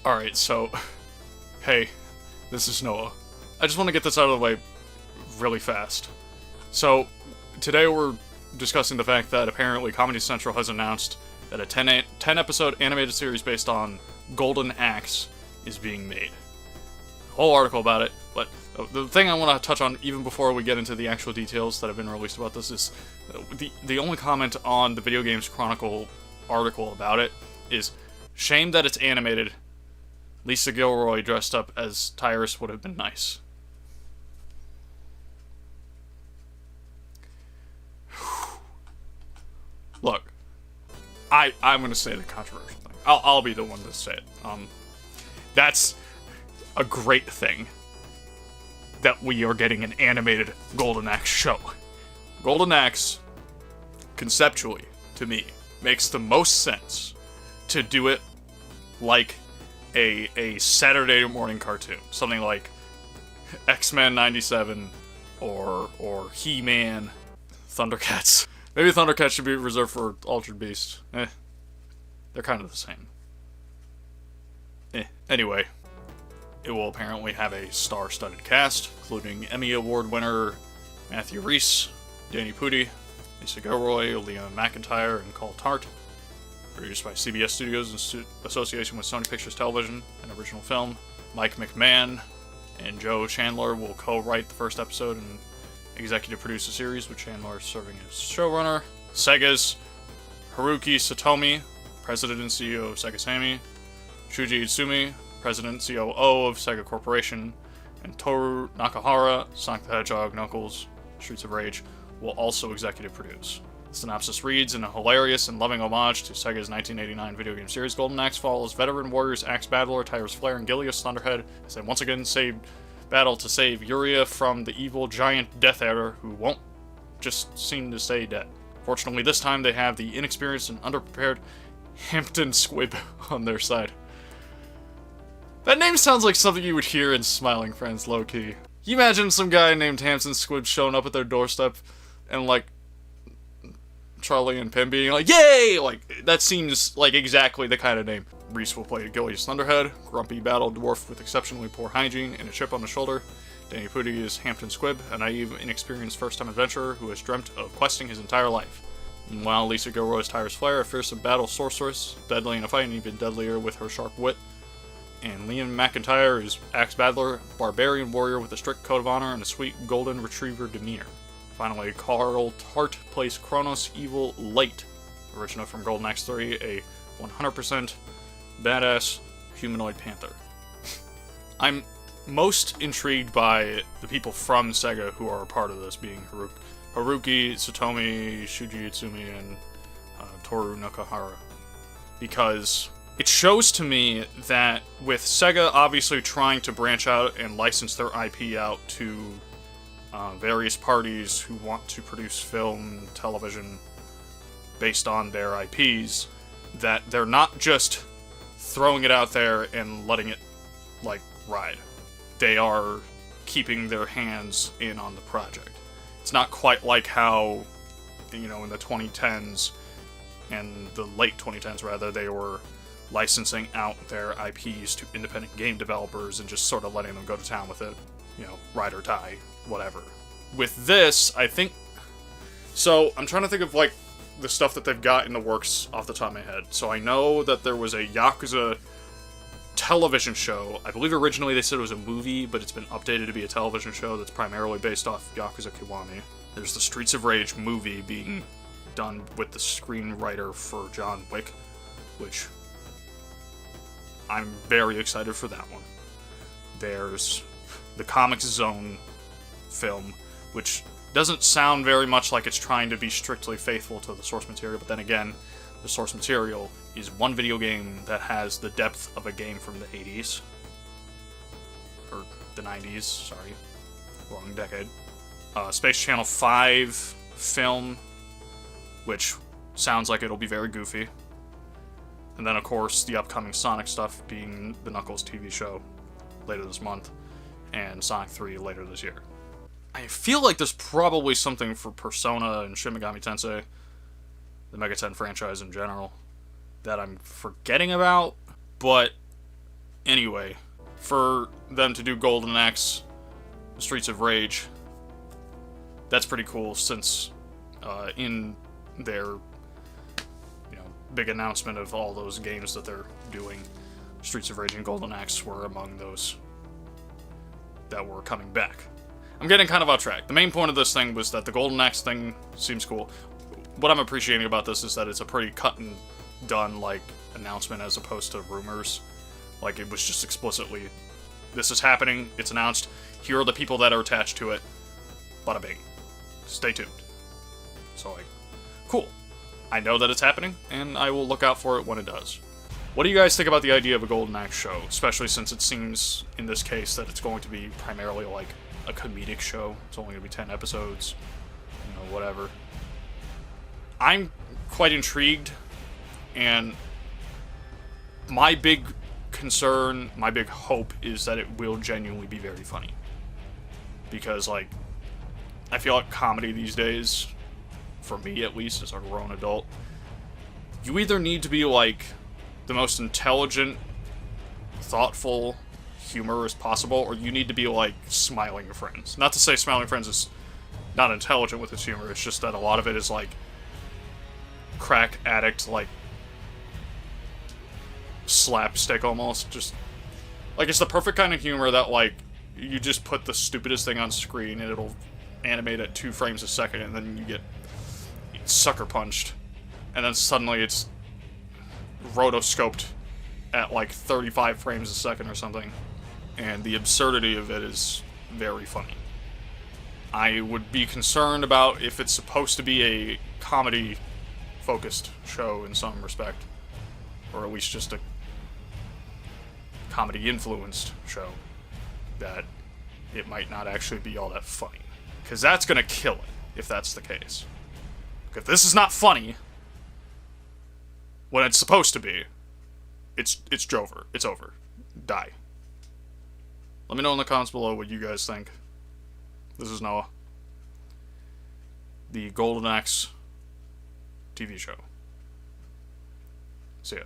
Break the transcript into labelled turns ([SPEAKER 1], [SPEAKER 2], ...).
[SPEAKER 1] Alright, so, hey, this is Noah. I just want to get this out of the way really fast. So, today we're discussing the fact that apparently Comedy Central has announced that a 10-episode animated series based on Golden Axe is being made. A whole article about it, but the thing I want to touch on even before we get into the actual details that have been released about this is the only comment on the Video Games Chronicle article about it is, shame that it's animated. Lisa Gilroy dressed up as Tyrus would have been nice. Look, I'm going to say the controversial thing. I'll be the one to say it. That's a great thing that we are getting an animated Golden Axe show. Golden Axe, conceptually, to me, makes the most sense to do it like a Saturday morning cartoon. Something like X-Men 97 or He-Man, Thundercats. Maybe Thundercats should be reserved for Altered Beast. They're kind of the same. Anyway, it will apparently have a star-studded cast, including Emmy Award winner Matthew Rhys, Danny Pudi, Lisa Gilroy, Leah McIntyre, and Cole Tart. Produced by CBS Studios in association with Sony Pictures Television, an original film. Mike McMahon and Joe Chandler will co-write the first episode and executive produce the series, with Chandler serving as showrunner. Sega's Haruki Satomi, president and CEO of Sega Sammy. Shuji Itsumi, president and COO of Sega Corporation. And Toru Nakahara, Sonic the Hedgehog, Knuckles, Streets of Rage, will also executive produce. The synopsis reads, in a hilarious and loving homage to Sega's 1989 video game series, Golden Axe follows veteran warriors Axe Battler, Tyrus Flare, and Gilius Thunderhead as they once again battle to save Yuria from the evil giant Death Adder, who won't just seem to stay dead. Fortunately, this time they have the inexperienced and underprepared Hampton Squib on their side. That name sounds like something you would hear in Smiling Friends, low-key. Can you imagine some guy named Hampton Squib showing up at their doorstep and, like, Charlie and Pim being like, yay! Like, that seems like exactly the kind of name. Rhys will play Gilius Thunderhead, grumpy battle dwarf with exceptionally poor hygiene and a chip on the shoulder. Danny Pudi is Hampton Squib, a naive, inexperienced first-time adventurer who has dreamt of questing his entire life. Meanwhile, Lisa Gilroy is Tyrus Flare, a fearsome battle sorceress, deadly in a fight and even deadlier with her sharp wit. And Liam McIntyre is Axe Battler, barbarian warrior with a strict code of honor and a sweet golden retriever demeanor. Finally, Carl Tart plays Kronos Evil Light, original from Golden Axe 3, a 100% badass humanoid panther. I'm most intrigued by the people from Sega who are a part of this, being Haruki Satomi, Shuji Itsumi, and Toru Nakahara. Because it shows to me that with Sega obviously trying to branch out and license their IP out to various parties who want to produce film, television based on their IPs, that they're not just throwing it out there and letting it, like, ride. They are keeping their hands in on the project. It's not quite like how, you know, in the 2010s, and the late 2010s rather, they were licensing out their IPs to independent game developers and just sort of letting them go to town with it, you know, ride or die, whatever. With this, I think... So, I'm trying to think of, like, the stuff that they've got in the works off the top of my head. So I know that there was a Yakuza television show. I believe originally they said it was a movie, but it's been updated to be a television show that's primarily based off Yakuza Kiwami. There's the Streets of Rage movie being done with the screenwriter for John Wick, which I'm very excited for that one. There's the Comics Zone film, which doesn't sound very much like it's trying to be strictly faithful to the source material, but then again, the source material is one video game that has the depth of a game from the 80s. Or the 90s, sorry. Wrong decade. Space Channel 5 film, which sounds like it'll be very goofy. And then, of course, the upcoming Sonic stuff being the Knuckles TV show later this month, and Sonic 3 later this year. I feel like there's probably something for Persona and Shin Megami Tensei, the Mega 10 franchise in general, that I'm forgetting about, but Anyway, for them to do Golden Axe, Streets of Rage, that's pretty cool, since in their big announcement of all those games that they're doing, Streets of Rage and Golden Axe were among those that were coming back. I'm getting kind of off track. The main point of this thing was that the Golden Axe thing seems cool. What I'm appreciating about this is that it's a pretty cut and done, like, announcement as opposed to rumors. Like, it was just explicitly, this is happening, it's announced, here are the people that are attached to it, bada bing. Stay tuned. So, like, cool. I know that it's happening, and I will look out for it when it does. What do you guys think about the idea of a Golden Axe show, especially since it seems, in this case, that it's going to be primarily, like, a comedic show? It's only going to be 10 episodes, whatever. I'm quite intrigued, and my big concern, my big hope is that it will genuinely be very funny. Because, like, I feel like comedy these days, for me at least, as a grown adult, you either need to be, like, the most intelligent, thoughtful humor as possible, or you need to be, like, Smiling Friends. Not to say Smiling Friends is not intelligent with its humor, it's just that a lot of it is, like, crack addict, like, slapstick almost. Just, like, it's the perfect kind of humor that, like, you just put the stupidest thing on screen and it'll animate at 2 frames a second, and then you get sucker punched, and then suddenly it's rotoscoped at like 35 frames a second or something, and the absurdity of it is very funny. I would be concerned about if it's supposed to be a comedy focused show in some respect, or at least just a comedy influenced show, that it might not actually be all that funny, because that's gonna kill it if that's the case. If this is not funny when it's supposed to be, it's Jover. It's over. Die. Let me know in the comments below what you guys think. This is Noah. The Golden Axe TV show. See ya.